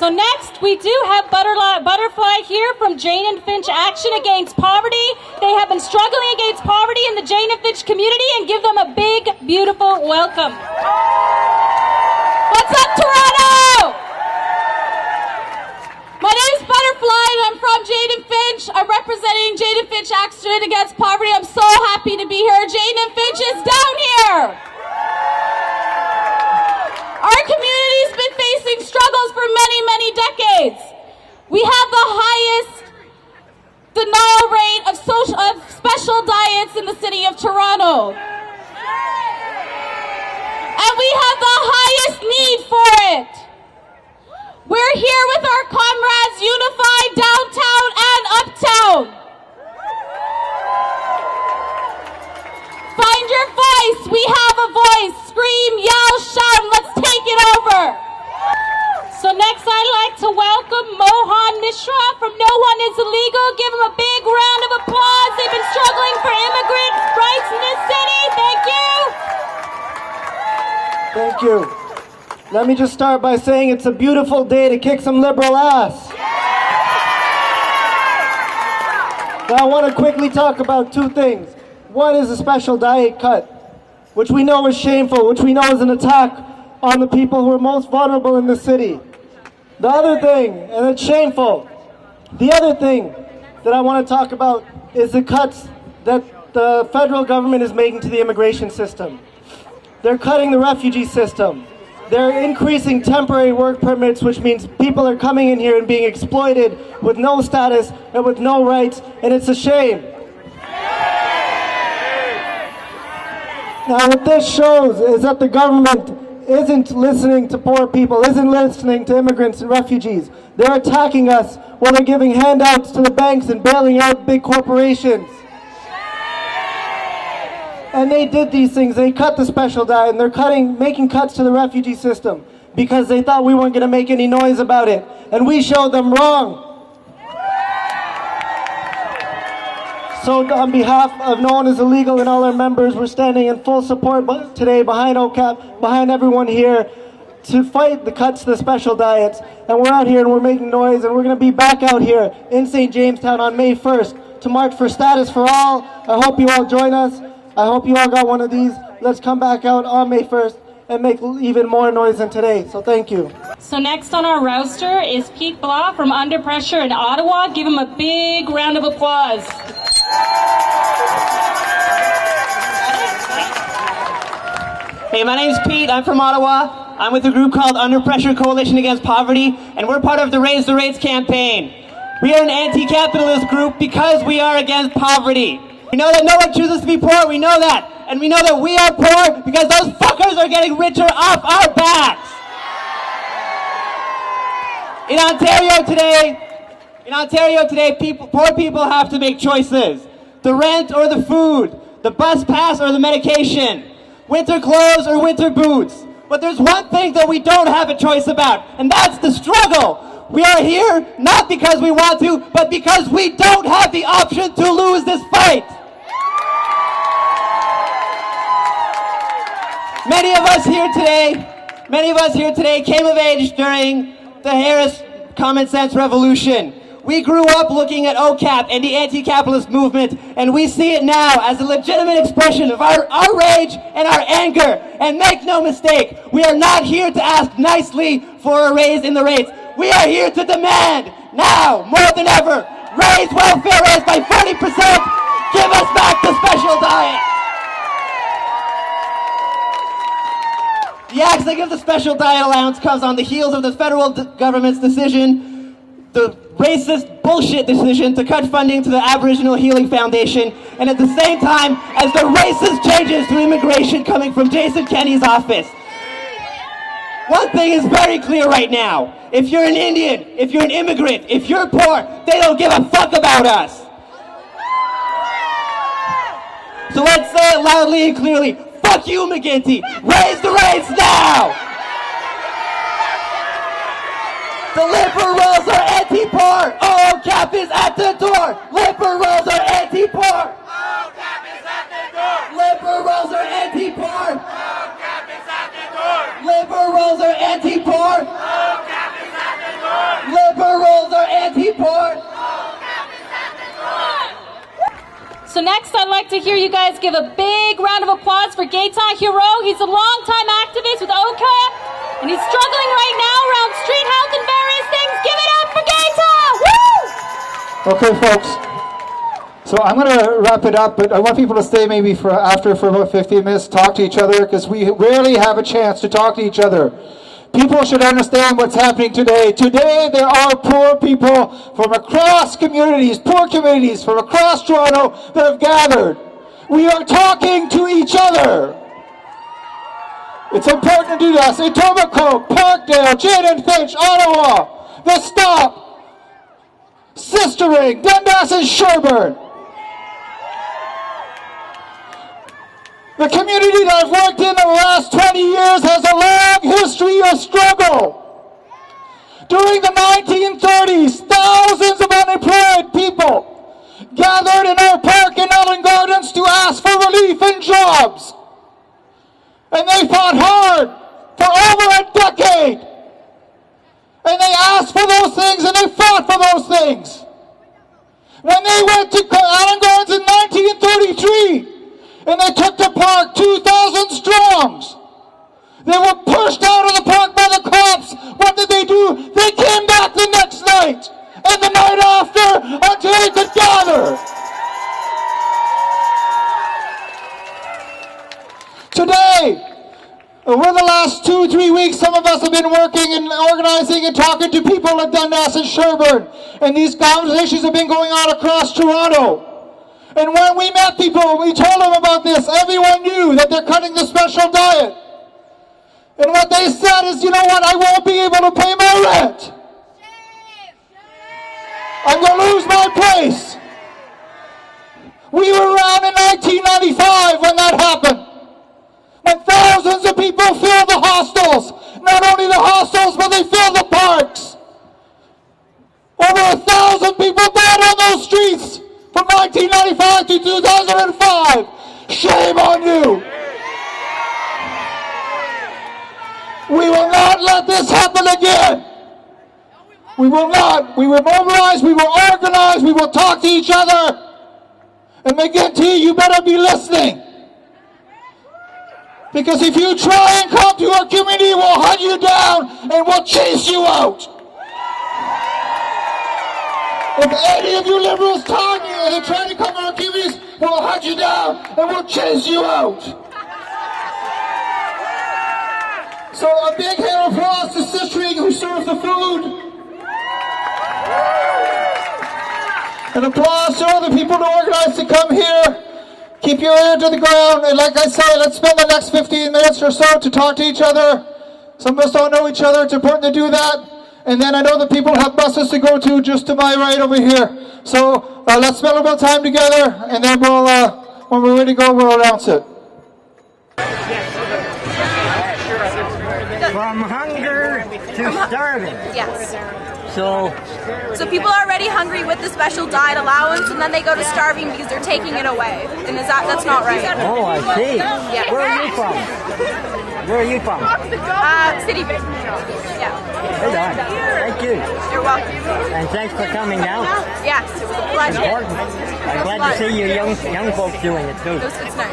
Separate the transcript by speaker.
Speaker 1: So next, we do have Butterfly here from Jane and Finch Action Against Poverty. They have been struggling against poverty in the Jane and Finch community, and give them a big, beautiful welcome. What's up, Toronto? My name's Butterfly, and I'm from Jane and Finch. I'm representing Jane and Finch Action Against Poverty. I'm so happy to be here. Jane and Finch is down here. Our community's been facing struggles for many, many decades. We have the highest denial rate of special diets in the city of Toronto. And we have the highest need for it. We're here with our comrades, unified downtown and uptown. Find your voice. We have a voice. Scream, yell, shout, and let's take it over. So next I'd like to welcome Mohan Mishra from No One Is Illegal. Give them a big round of applause. They've been struggling for immigrant rights in this city. Thank you.
Speaker 2: Thank you. Let me just start by saying it's a beautiful day to kick some liberal ass. Now I want to quickly talk about two things. One is a special diet cut, which we know is shameful, which we know is an attack on the people who are most vulnerable in the city. The other thing, and it's shameful, the other thing that I want to talk about is the cuts that the federal government is making to the immigration system. They're cutting the refugee system. They're increasing temporary work permits, which means people are coming in here and being exploited with no status and with no rights, and it's a shame. Now what this shows is that the government isn't listening to poor people, isn't listening to immigrants and refugees. They're attacking us while they're giving handouts to the banks and bailing out big corporations. And they did these things. They cut the special diet, and they're making cuts to the refugee system because they thought we weren't going to make any noise about it. And we showed them wrong. So on behalf of No One Is Illegal and all our members, we're standing in full support today behind OCAP, behind everyone here, to fight the cuts to the special diets. And we're out here and we're making noise, and we're going to be back out here in St. Jamestown on May 1st to march for status for all. I hope you all join us. I hope you all got one of these. Let's come back out on May 1st and make even more noise than today. So thank you.
Speaker 1: So next on our roster is Pete Blah from Under Pressure in Ottawa. Give him a big round of applause.
Speaker 3: Hey, my name's Pete. I'm from Ottawa. I'm with a group called Under Pressure Coalition Against Poverty, and we're part of the Raise the Rates campaign. We are an anti-capitalist group because we are against poverty. We know that no one chooses to be poor. We know that. And we know that we are poor because those fuckers are getting richer off our backs. In Ontario today, poor people have to make choices. The rent or the food, the bus pass or the medication, winter clothes or winter boots. But there's one thing that we don't have a choice about, and that's the struggle. We are here not because we want to, but because we don't have the option to lose this fight. Many of us here today came of age during the Harris Common Sense Revolution. We grew up looking at OCAP and the anti-capitalist movement, and we see it now as a legitimate expression of our rage and our anger. And make no mistake, we are not here to ask nicely for a raise in the rates. We are here to demand, now, more than ever, raise welfare rates by 40%. Give us back the special diet. The axing of the Special Diet Allowance comes on the heels of the federal government's decision, the racist bullshit decision to cut funding to the Aboriginal Healing Foundation, and at the same time as the racist changes to immigration coming from Jason Kenney's office. One thing is very clear right now. If you're an Indian, if you're an immigrant, if you're poor, they don't give a fuck about us. So let's say it loudly and clearly. Fuck you, McGuilty. Raise the rates now! The liberals are anti-poor. OCAP is at the door. Liberals are anti-poor. OCAP is at the door. Liberals are anti-poor. OCAP is at the door. Liberals are anti-poor. OCAP is at the door.
Speaker 1: So next, I'd like to hear you guys give a big round of applause for Gaetan Hiro. He's a longtime activist with OCAP, and he's struggling right now around street health and various things. Give it up for Gaetan! Woo!
Speaker 4: Okay, folks. So I'm going to wrap it up, but I want people to stay maybe for about 15 minutes, talk to each other, because we rarely have a chance to talk to each other. People should understand what's happening today. Today, there are poor people from across communities, poor communities from across Toronto that have gathered. We are talking to each other. It's important to do this. Etobicoke, Parkdale, Jane Finch, Ottawa, The Stop, Sistering, Dundas and Sherbourne. The community that I've worked in the last 20 years has a long history of struggle. During the 1930s, thousands of unemployed people gathered in our park in Ellen Gardens to ask for relief and jobs. And they fought hard for over a decade. And they asked for those things and they fought for those things. When they went to Ellen Gardens in 1933, and they took the park 2,000 strongs. They were pushed out of the park by the cops. What did they do? They came back the next night and the night after until they could gather. Today, over the last 2-3 weeks, some of us have been working and organizing and talking to people at Dundas and Sherbourne. And these conversations have been going on across Toronto. And when we met people, we told them about this. Everyone knew that they're cutting the special diet. And what they said is, you know what, I won't be able to pay my rent. I'm going to lose my place. We were around in 1995 when that happened. When thousands of people filled the hostels. Not only the hostels, but they filled the parks. Over 1,000 people died on those streets. From 1995 to 2005. Shame on you. We will not let this happen again. We will not. We will mobilize, we will organize, we will talk to each other. And McGuilty, you better be listening. Because if you try and come to our community, we'll hunt you down and we'll chase you out. If any of you liberals talk and they're trying to come to our communities, we'll hunt you down and we'll chase you out. So a big hand of applause to Sistering who serves the food. And applause to other people to organize to come here. Keep your ear to the ground. And like I said, let's spend the next 15 minutes or so to talk to each other. Some of us don't know each other. It's important to do that. And then I know that people have buses to go to just to my right over here. So let's spend a little time together, and then we'll, when we're ready to go, we'll announce it.
Speaker 5: From hunger to starving.
Speaker 6: Yes.
Speaker 5: So
Speaker 6: people are already hungry with the special diet allowance, and then they go to starving because they're taking it away. And that's not right.
Speaker 5: oh, I see.
Speaker 6: Yeah.
Speaker 5: Where are you from? Where are you from?
Speaker 6: City Bay. Yeah.
Speaker 5: Right on. Thank you.
Speaker 6: You're welcome.
Speaker 5: And thanks for coming down.
Speaker 6: Yes, it was a pleasure.
Speaker 5: Important. I'm glad to see you young folks doing it too.
Speaker 6: It's nice.